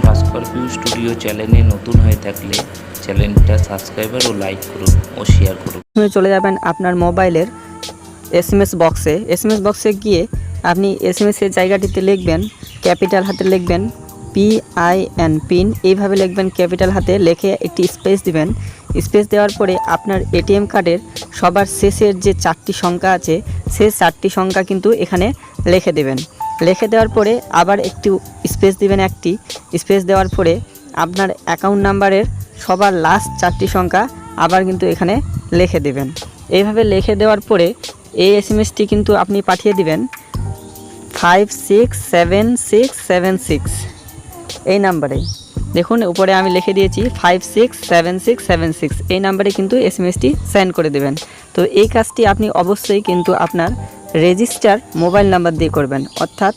ভাস্কর view studio চ্যানেলে নতুন হয়ে থাকলে চ্যানেলটা সাবস্ক্রাইবার ও লাইক করুন ও শেয়ার করুন। চলে যাবেন আপনার মোবাইলের এসএমএস বক্সে গিয়ে আপনি এসএমএস এর জায়গাটিতে লিখবেন ক্যাপিটাল হাতে লিখবেন PIN পিন, এইভাবে লিখবেন ক্যাপিটাল হাতে, লিখে একটি স্পেস দিবেন। স্পেস দেওয়ার পরে আপনার এটিএম কার্ডের সবার শেষের যে 4টি সংখ্যা আছে সেই 4টি সংখ্যা কিন্তু এখানে লিখে দেবেন। লিখে দেওয়ার পরে আবার একটু স্পেস দিবেন, একটি স্পেস দেওয়ার পরে আপনার অ্যাকাউন্ট নাম্বারের সবার লাস্ট 4টি সংখ্যা আবার কিন্তু এখানে লিখে দেবেন। এইভাবে লিখে দেওয়ার পরে এই এসএমএসটি কিন্তু আপনি পাঠিয়ে দিবেন 567676 এই নাম্বারে। দেখুন উপরে আমি লিখে দিয়েছি 567676 এই নাম্বারে কিন্তু এসএমএসটি সেন্ড করে দেবেন। তো এই কাজটি আপনি অবশ্যই কিন্তু আপনার রেজিস্টার মোবাইল নাম্বার দিয়ে করবেন, অর্থাৎ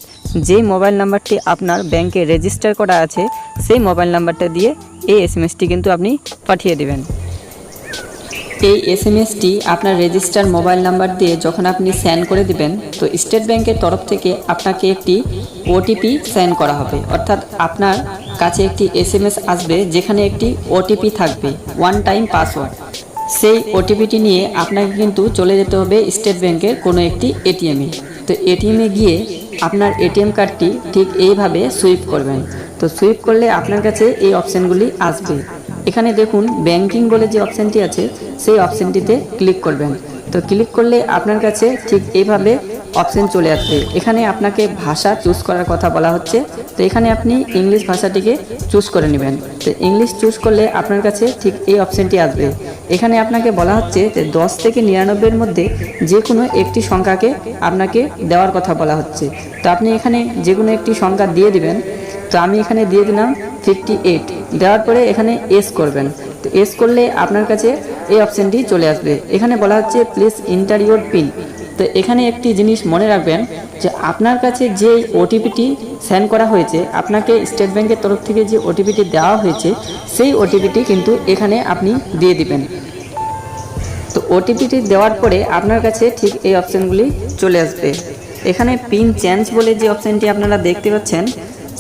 যে মোবাইল নাম্বারটি আপনার ব্যাংকে রেজিস্টার করা আছে সেই মোবাইল নাম্বারটা দিয়ে এই এসএমএসটি কিন্তু আপনি পাঠিয়ে দেবেন। এই এসএমএসটি আপনার রেজিস্টার মোবাইল নাম্বার দিয়ে যখন আপনি সেন্ড করে দিবেন, তো স্টেট ব্যাংকের তরফ থেকে আপনাকে একটি ওটিপি সেন্ড করা হবে, অর্থাৎ আপনার কাছে একটি এসএমএস আসবে যেখানে একটি ওটিপি থাকবে, ওয়ান টাইম পাসওয়ার্ড। সেই ওটিপিটি নিয়ে আপনাকে কিন্তু চলে যেতে হবে স্টেট ব্যাংকের কোনো একটি এটিএমে। তো এটিএমে গিয়ে আপনার এটিএম কার্ডটি ঠিক এইভাবে সুইপ করবেন। তো সুইপ করলে আপনার কাছে এই অপশানগুলি আসবে। এখানে দেখুন ব্যাংকিং বলে যে অপশানটি আছে সেই অপশানটিতে ক্লিক করবেন। তো ক্লিক করলে আপনার কাছে ঠিক এইভাবে অপশান চলে আসবে। এখানে আপনাকে ভাষা চুজ করার কথা বলা হচ্ছে, তো এখানে আপনি ইংলিশ ভাষাটিকে চুজ করে নেবেন। তো ইংলিশ চুজ করলে আপনার কাছে ঠিক এই অপশানটি আসবে। এখানে আপনাকে বলা হচ্ছে যে 10 থেকে 99-এর মধ্যে যে কোনো একটি সংখ্যাকে আপনাকে দেওয়ার কথা বলা হচ্ছে। তো আপনি এখানে যে কোনো একটি সংখ্যা দিয়ে দিবেন। তো আমি এখানে দিয়ে দিলাম 58। দেওয়ার পরে এখানে এস করবেন। তো এস করলে আপনার কাছে এই অপশানটি চলে আসবে। এখানে বলা হচ্ছে প্লিজ এন্টার ইউর পিন। তো এখানে একটি জিনিস মনে রাখবেন যে আপনার কাছে যে ওটিপিটি সেন্ড করা হয়েছে, আপনাকে স্টেট ব্যাংকের তরফ থেকে যে ওটিপিটি দেওয়া হয়েছে সেই ওটিপিটি কিন্তু এখানে আপনি দিয়ে দিবেন। তো ওটিপিটি দেওয়ার পরে আপনার কাছে ঠিক এই অপশানগুলি চলে আসবে। এখানে পিন চেঞ্জ বলে যে অপশানটি আপনারা দেখতে পাচ্ছেন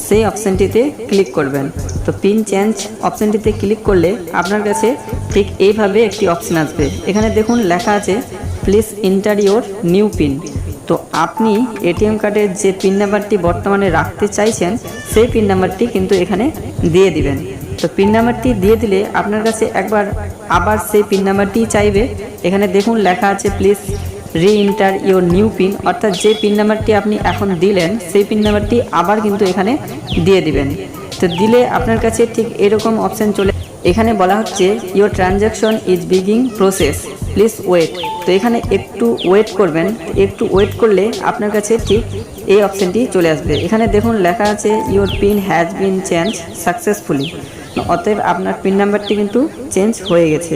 সেই অপশানটিতে ক্লিক করবেন। তো পিন চেঞ্জ অপশানটিতে ক্লিক করলে আপনার কাছে ঠিক এইভাবে একটি অপশান আসবে। এখানে দেখুন লেখা আছে please enter your new pin. তো আপনি এটিএম কার্ডের যে পিন নাম্বারটি বর্তমানে রাখতে চাইছেন সেই পিন নাম্বারটি কিন্তু এখানে দিয়ে দিবেন। তো পিন নাম্বারটি দিয়ে দিলে আপনার কাছে আবার সেই পিন নাম্বারটি চাইবে। এখানে দেখুন লেখা আছে প্লিজ রি এন্টার ইউর নিউ পিন, অর্থাৎ যে পিন নাম্বারটি আপনি এখন দিলেন সেই পিন নাম্বারটি আবার কিন্তু এখানে দিয়ে দিবেন। তো দিলে আপনার কাছে ঠিক এরকম অপশান চলে। এখানে বলা হচ্ছে ইউর ট্রানজ্যাকশন ইজ বিগিং প্রসেস, প্লিজ ওয়েট। তো এখানে একটু ওয়েট করবেন। একটু ওয়েট করলে আপনার কাছে ঠিক এই অপশানটি চলে আসবে। এখানে দেখুন লেখা আছে your pin has been change successfully, অতএব আপনার পিন নাম্বারটি কিন্তু চেঞ্জ হয়ে গেছে।